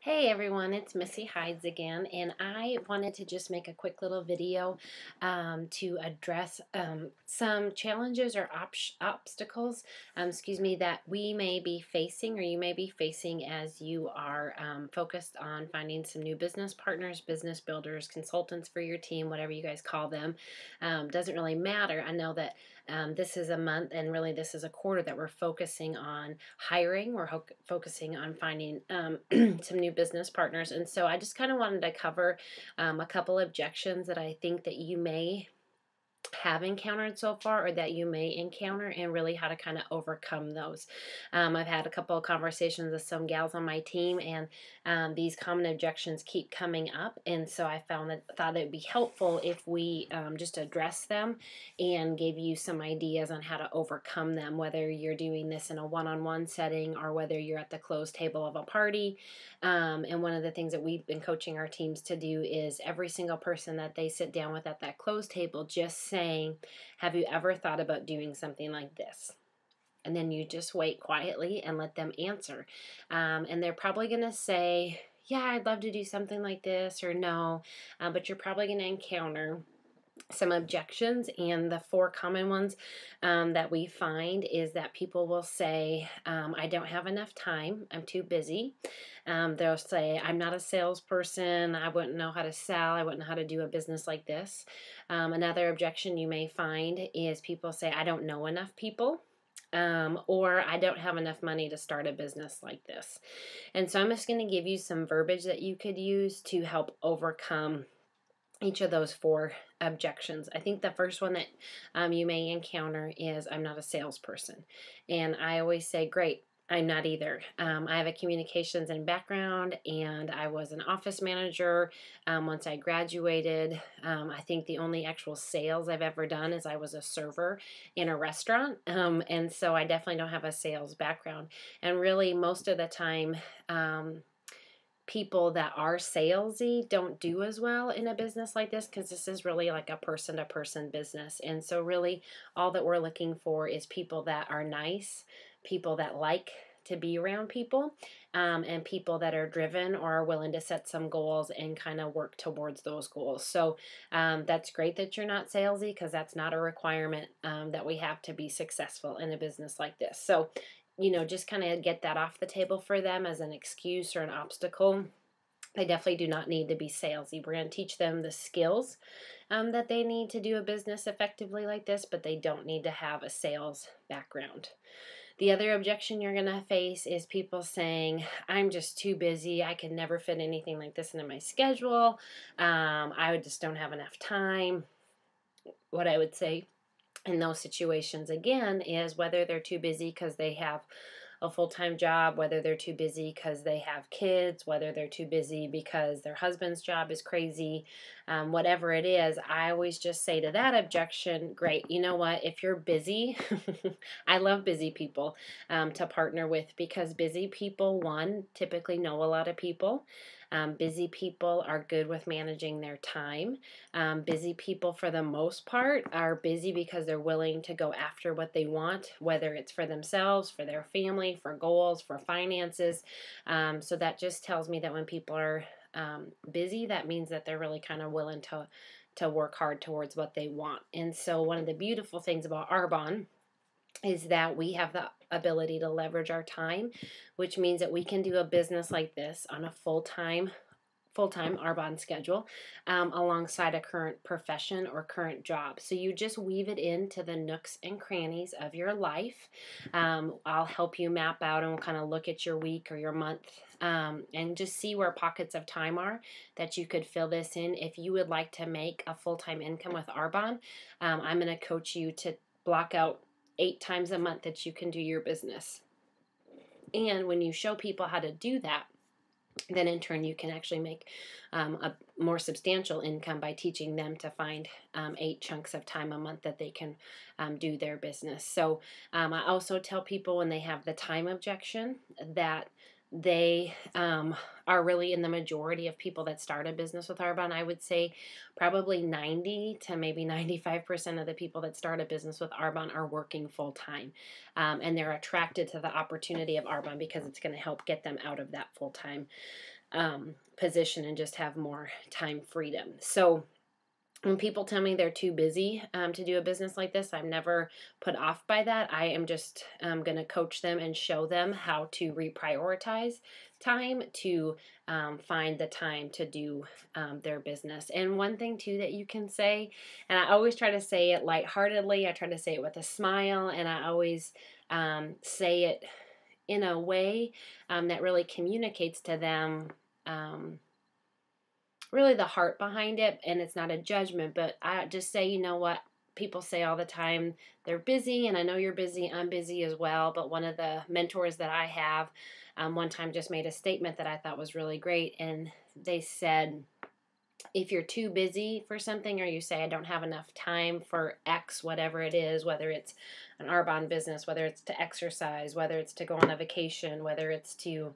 Hey everyone, it's Missy Hides again, and I wanted to just make a quick little video to address some challenges or obstacles, that we may be facing or you may be facing as you are focused on finding some new business partners, business builders, consultants for your team, whatever you guys call them. Doesn't really matter. I know that this is a month and really this is a quarter that we're focusing on hiring. We're focusing on finding some new business partners. And so I just kind of wanted to cover a couple objections that I think that you may have encountered so far or that you may encounter and really how to kind of overcome those. I've had a couple of conversations with some gals on my team and these common objections keep coming up, and so I thought it would be helpful if we just address them and gave you some ideas on how to overcome them, whether you're doing this in a one-on-one setting or whether you're at the closed table of a party. And one of the things that we've been coaching our teams to do is every single person that they sit down with at that closed table just saying, have you ever thought about doing something like this? And then you just wait quietly and let them answer. And they're probably going to say, yeah, I'd love to do something like this, or no, but you're probably going to encounter some objections, and the four common ones that we find is that people will say, I don't have enough time, I'm too busy. They'll say, I'm not a salesperson, I wouldn't know how to sell, I wouldn't know how to do a business like this. Another objection you may find is people say, I don't know enough people. Or I don't have enough money to start a business like this. And so I'm just going to give you some verbiage that you could use to help overcome each of those four objections. I think the first one that you may encounter is, I'm not a salesperson. And I always say, great, I'm not either. I have a communications and background, and I was an office manager once I graduated. I think the only actual sales I've ever done is I was a server in a restaurant, and so I definitely don't have a sales background. And really, most of the time, people that are salesy don't do as well in a business like this, because this is really like a person-to-person business. And so really all that we're looking for is people that are nice, people that like to be around people, and people that are driven or are willing to set some goals and kind of work towards those goals. So that's great that you're not salesy, because that's not a requirement that we have to be successful in a business like this. So just kind of get that off the table for them as an excuse or an obstacle. They definitely do not need to be salesy. We're going to teach them the skills that they need to do a business effectively like this, but they don't need to have a sales background. The other objection you're going to face is people saying, I'm just too busy. I can never fit anything like this into my schedule. I just don't have enough time. What I would say in those situations, again, is whether they're too busy because they have a full-time job, whether they're too busy because they have kids, whether they're too busy because their husband's job is crazy, whatever it is, I always just say to that objection, great, you know what, if you're busy, I love busy people to partner with, because busy people, one, typically know a lot of people. Busy people are good with managing their time. Busy people, for the most part, are busy because they're willing to go after what they want, whether it's for themselves, for their family, for goals, for finances. So that just tells me that when people are busy, that means that they're really kind of willing to work hard towards what they want. And so one of the beautiful things about Arbonne is that we have the ability to leverage our time, which means that we can do a business like this on a full-time Arbonne schedule alongside a current profession or current job. So you just weave it into the nooks and crannies of your life. I'll help you map out and we'll kind of look at your week or your month and just see where pockets of time are that you could fill this in. If you would like to make a full-time income with Arbonne, I'm going to coach you to block out 8 times a month that you can do your business. And when you show people how to do that, then in turn you can actually make a more substantial income by teaching them to find 8 chunks of time a month that they can do their business. So I also tell people when they have the time objection that they are really in the majority of people that start a business with Arbonne. I would say probably 90 to maybe 95% of the people that start a business with Arbonne are working full time. And they're attracted to the opportunity of Arbonne because it's going to help get them out of that full time position and just have more time freedom. So when people tell me they're too busy to do a business like this, I'm never put off by that. I am just going to coach them and show them how to reprioritize time to find the time to do their business. And one thing too that you can say, and I always try to say it lightheartedly, I try to say it with a smile, and I always say it in a way that really communicates to them really the heart behind it, and it's not a judgment, but I just say, you know what, people say all the time, they're busy, and I know you're busy, I'm busy as well, but one of the mentors that I have one time just made a statement that I thought was really great, and they said, if you're too busy for something, or you say, I don't have enough time for X, whatever it is, whether it's an Arbonne business, whether it's to exercise, whether it's to go on a vacation, whether it's to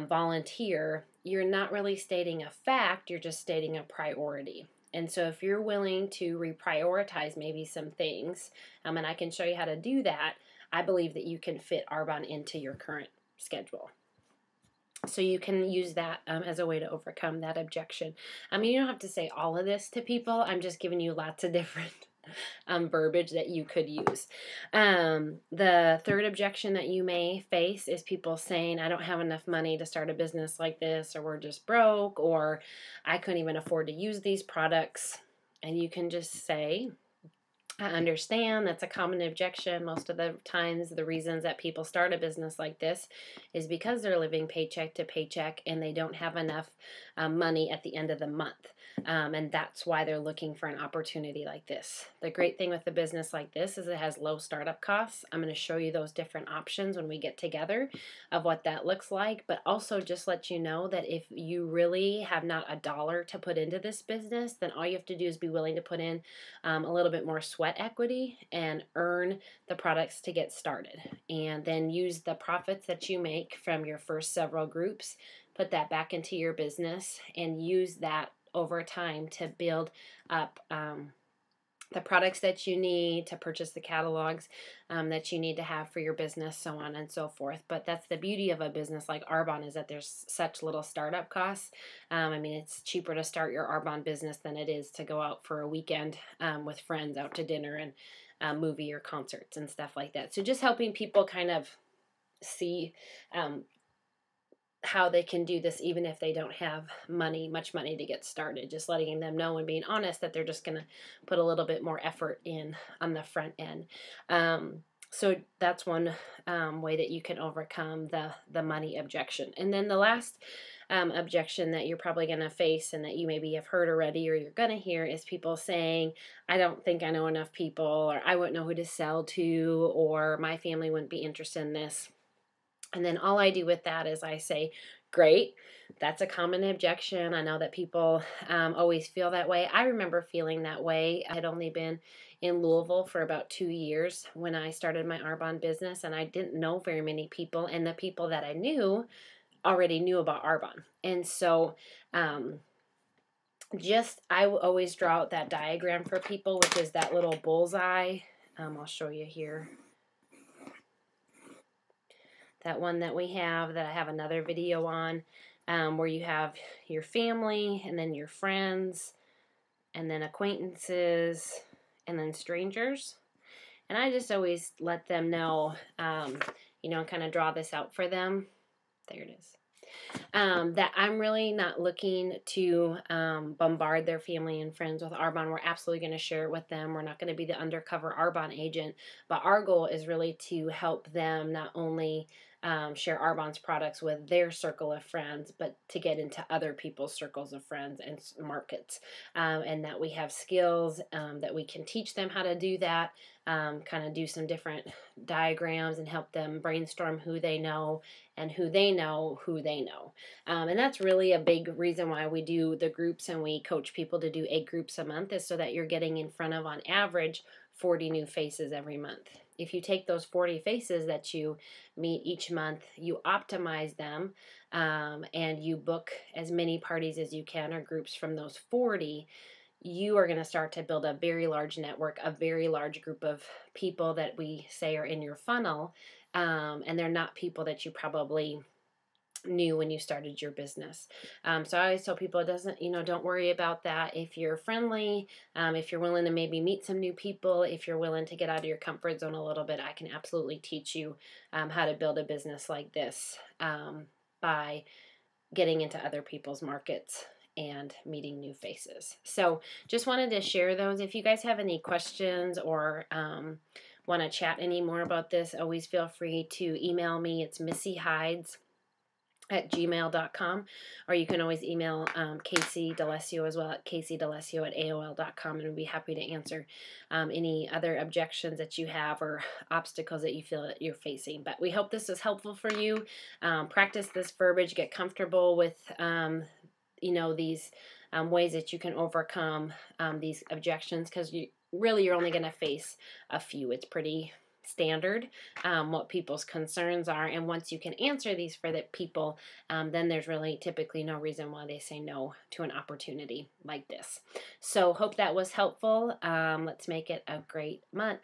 volunteer, you're not really stating a fact, you're just stating a priority. And so if you're willing to reprioritize maybe some things, and I can show you how to do that, I believe that you can fit Arbonne into your current schedule. So you can use that as a way to overcome that objection. You don't have to say all of this to people. I'm just giving you lots of different verbiage that you could use. The third objection that you may face is people saying, I don't have enough money to start a business like this, or we're just broke, or I couldn't even afford to use these products. And you can just say, I understand that's a common objection. Most of the times the reasons that people start a business like this is because they're living paycheck to paycheck and they don't have enough money at the end of the month. And that's why they're looking for an opportunity like this. The great thing with a business like this is it has low startup costs. I'm going to show you those different options when we get together of what that looks like, but also just let you know that if you really have not a dollar to put into this business, then all you have to do is be willing to put in a little bit more sweat equity and earn the products to get started, and then use the profits that you make from your first several groups, put that back into your business, and use that over time to build up the products that you need, to purchase the catalogs that you need to have for your business, so on and so forth. But that's the beauty of a business like Arbonne, is that there's such little startup costs. It's cheaper to start your Arbonne business than it is to go out for a weekend with friends out to dinner and movie or concerts and stuff like that. So just helping people kind of see how they can do this even if they don't have much money to get started. Just letting them know and being honest that they're just going to put a little bit more effort in on the front end. So that's one way that you can overcome the money objection. And then the last objection that you're probably going to face, and that you maybe have heard already or you're going to hear, is people saying, I don't think I know enough people, or I wouldn't know who to sell to, or my family wouldn't be interested in this. And then all I do with that is I say, great, that's a common objection. I know that people always feel that way. I remember feeling that way. I had only been in Louisville for about 2 years when I started my Arbonne business, and I didn't know very many people, and the people that I knew already knew about Arbonne. And so I always draw out that diagram for people, which is that little bullseye. I'll show you here. That one that we have, that I have another video on, where you have your family, and then your friends, and then acquaintances, and then strangers. And I just always let them know, and kind of draw this out for them. There it is. That I'm really not looking to bombard their family and friends with Arbonne. We're absolutely going to share it with them. We're not going to be the undercover Arbonne agent, but our goal is really to help them not only share Arbonne's products with their circle of friends, but to get into other people's circles of friends and markets, and that we have skills that we can teach them how to do that, kind of do some different diagrams and help them brainstorm who they know and who they know who they know. And that's really a big reason why we do the groups, and we coach people to do 8 groups a month, is so that you're getting in front of, on average, 40 new faces every month. If you take those 40 faces that you meet each month, you optimize them, and you book as many parties as you can, or groups from those 40, you are going to start to build a very large network, a very large group of people that we say are in your funnel, and they're not people that you probably new when you started your business. So I always tell people, it doesn't, don't worry about that. If you're friendly, if you're willing to maybe meet some new people, if you're willing to get out of your comfort zone a little bit, I can absolutely teach you how to build a business like this by getting into other people's markets and meeting new faces. So just wanted to share those. If you guys have any questions or want to chat any more about this, always feel free to email me. It's missyhides@gmail.com, or you can always email Casey D'Alessio as well at CaseyD'Alessio@AOL.com, and we'll be happy to answer any other objections that you have or obstacles that you feel that you're facing. But we hope this is helpful for you. Practice this verbiage, get comfortable with these ways that you can overcome these objections, because you're only going to face a few. It's pretty standard what people's concerns are, and once you can answer these for the people, then there's really typically no reason why they say no to an opportunity like this. So hope that was helpful. Let's make it a great month.